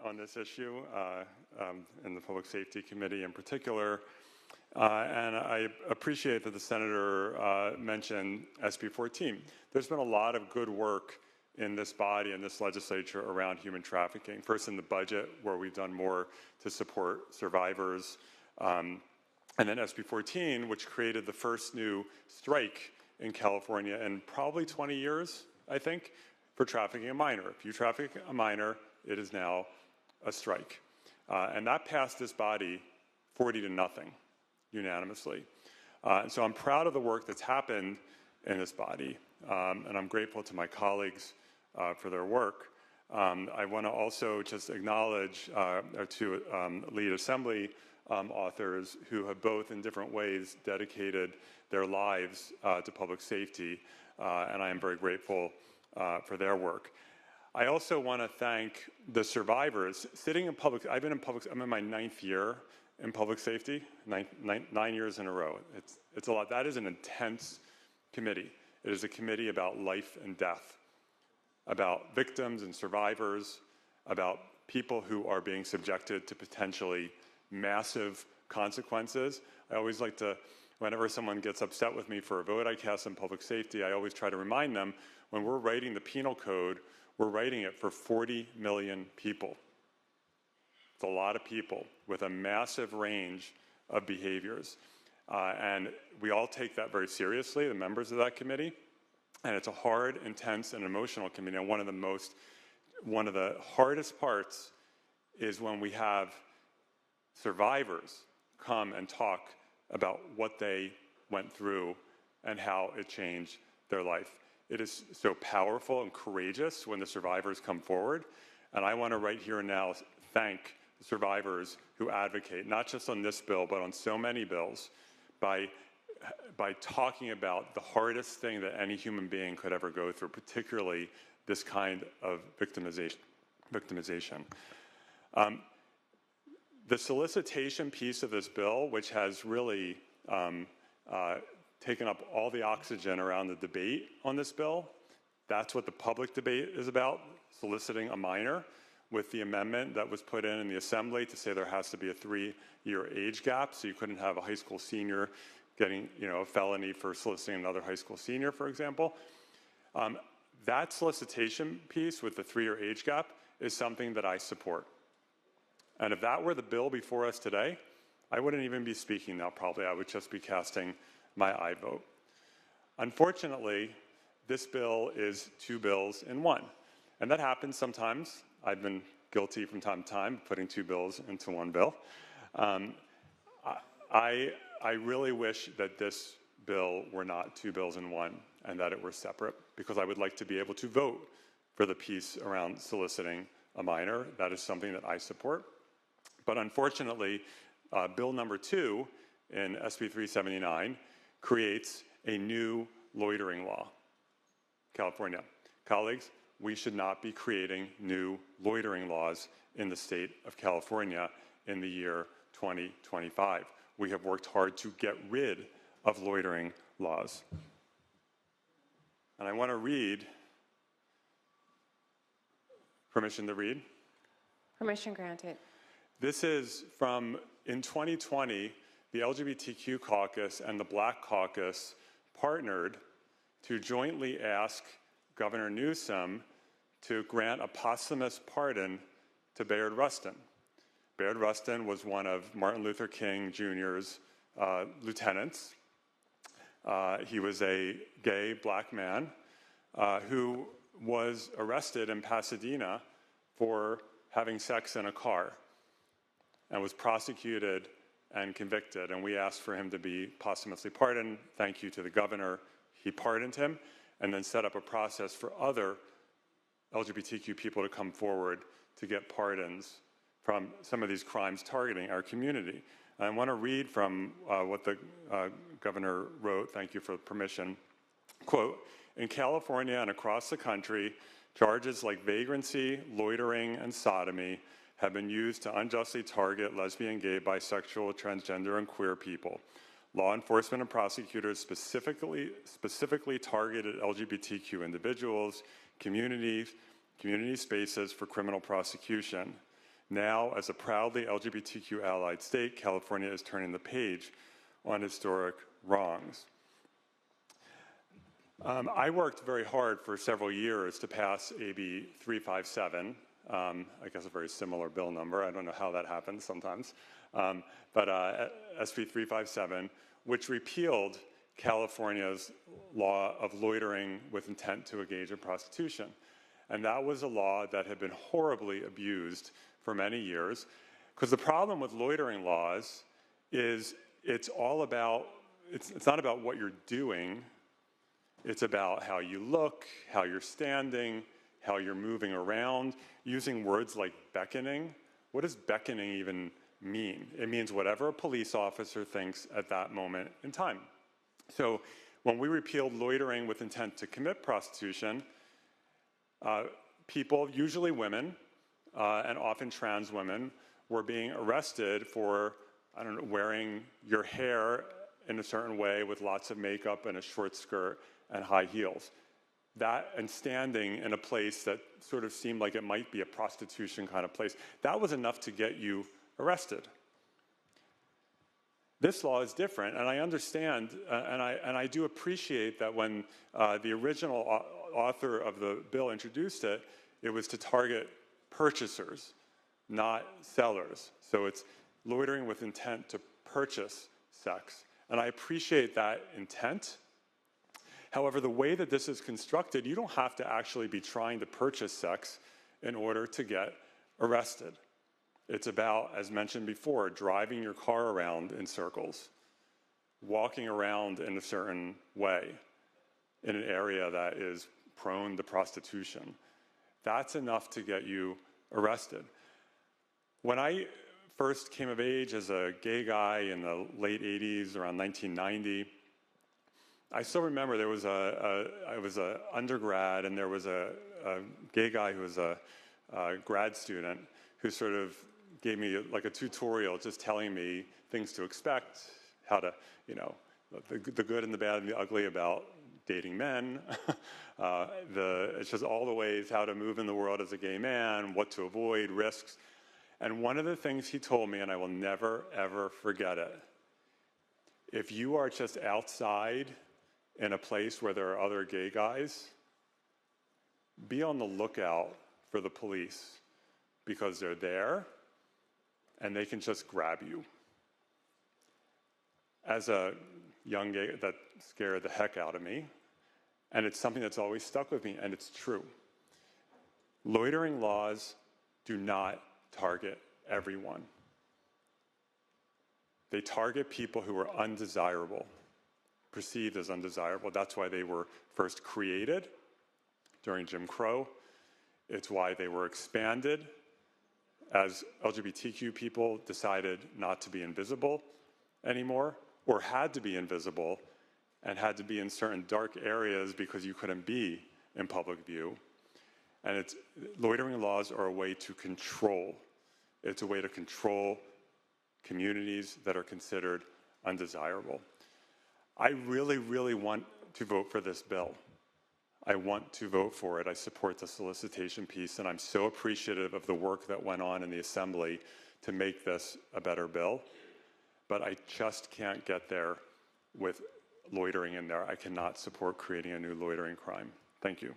on this issue in the Public Safety Committee in particular. And I appreciate that the Senator mentioned SB 14. There's been a lot of good work in this body and this legislature around human trafficking. First in the budget, where we've done more to support survivors. And then SB 14, which created the first new strike in California in probably 20 years, I think, for trafficking a minor. If you traffic a minor, it is now a strike. And that passed this body 40-0 unanimously. And so I'm proud of the work that's happened in this body, and I'm grateful to my colleagues for their work. I want to also just acknowledge our two lead assembly authors who have both in different ways dedicated their lives to public safety, and I am very grateful for their work. I also want to thank the survivors. Sitting in public, I'm in my 9th year in public safety, nine years in a row. It's a lot. That is an intense committee. It is a committee about life and death, about victims and survivors, about people who are being subjected to potentially massive consequences. I always like to, whenever someone gets upset with me for a vote I cast on public safety, I always try to remind them, when we're writing the penal code, we're writing it for 40 million people. It's a lot of people with a massive range of behaviors. And we all take that very seriously, the members of that committee. And it's a hard, intense, and emotional committee. And one of the hardest parts is when we have survivors come and talk about what they went through and how it changed their life. It is so powerful and courageous when the survivors come forward. And I want to right here and now thank the survivors who advocate, not just on this bill, but on so many bills, by talking about the hardest thing that any human being could ever go through, particularly this kind of victimization. The solicitation piece of this bill, which has really taken up all the oxygen around the debate on this bill, that's what the public debate is about, soliciting a minor, with the amendment that was put in the assembly to say there has to be a 3-year age gap, so you couldn't have a high school senior getting a felony for soliciting another high school senior, for example. That solicitation piece with the 3-year age gap is something that I support. And if that were the bill before us today, I wouldn't even be speaking now, probably. I would just be casting my aye vote. Unfortunately, this bill is 2 bills in 1. And that happens sometimes. I've been guilty from time to time of putting 2 bills into 1 bill. I really wish that this bill were not 2 bills in 1 and that it were separate, because I would like to be able to vote for the piece around soliciting a minor. That is something that I support. But unfortunately, bill number 2 in SB 379 creates a new loitering law. California. Colleagues, we should not be creating new loitering laws in the state of California in the year 2025. We have worked hard to get rid of loitering laws. And I want to read, permission to read? Permission granted. This is from, in 2020, the LGBTQ caucus and the Black caucus partnered to jointly ask Governor Newsom to grant a posthumous pardon to Bayard Rustin. Bayard Rustin was one of Martin Luther King Jr.'s lieutenants. He was a gay Black man who was arrested in Pasadena for having sex in a car and was prosecuted and convicted, and we asked for him to be posthumously pardoned. Thank you to the governor. He pardoned him and then set up a process for other LGBTQ people to come forward to get pardons from some of these crimes targeting our community. And I want to read from what the governor wrote. Thank you for permission. Quote, in California and across the country, charges like vagrancy, loitering, and sodomy have been used to unjustly target lesbian, gay, bisexual, transgender, and queer people. Law enforcement and prosecutors specifically targeted LGBTQ individuals, communities, community spaces for criminal prosecution. Now, as a proudly LGBTQ allied state, California is turning the page on historic wrongs. I worked very hard for several years to pass AB 357, I guess a very similar bill number. I don't know how that happens sometimes. But SB 357, which repealed California's law of loitering with intent to engage in prostitution. And that was a law that had been horribly abused for many years. Because the problem with loitering laws is it's not about what you're doing. It's about how you look, how you're standing, how you're moving around, using words like beckoning. What does beckoning even mean? It means whatever a police officer thinks at that moment in time. So when we repealed loitering with intent to commit prostitution, people, usually women, and often trans women, were being arrested for, I don't know, wearing your hair in a certain way with lots of makeup and a short skirt and high heels. That and standing in a place that sort of seemed like it might be a prostitution kind of place, that was enough to get you arrested. This law is different, and I understand, and I do appreciate that when the original author of the bill introduced it, it was to target purchasers, not sellers. So it's loitering with intent to purchase sex. And I appreciate that intent. However, the way that this is constructed, you don't have to actually be trying to purchase sex in order to get arrested. It's about, as mentioned before, driving your car around in circles, walking around in a certain way in an area that is prone to prostitution. That's enough to get you arrested. When I first came of age as a gay guy in the late 80s, around 1990, I still remember I was an undergrad, and there was a gay guy who was a grad student who sort of gave me like a tutorial, just telling me things to expect, how to, the good and the bad and the ugly about dating men, it's just all the ways how to move in the world as a gay man, what to avoid, risks. And one of the things he told me, and I will never, ever forget it, if you are just outside in a place where there are other gay guys, be on the lookout for the police, because they're there and they can just grab you. As a young gay, that scared the heck out of me, and it's something that's always stuck with me, and it's true. Loitering laws do not target everyone. They target people who are undesirable, perceived as undesirable. That's why they were first created during Jim Crow. It's why they were expanded as LGBTQ people decided not to be invisible anymore, or had to be invisible and had to be in certain dark areas because you couldn't be in public view. And loitering laws are a way to control. It's a way to control communities that are considered undesirable. I really, really want to vote for this bill. I want to vote for it. I support the solicitation piece, and I'm so appreciative of the work that went on in the Assembly to make this a better bill. But I just can't get there with loitering in there. I cannot support creating a new loitering crime. Thank you.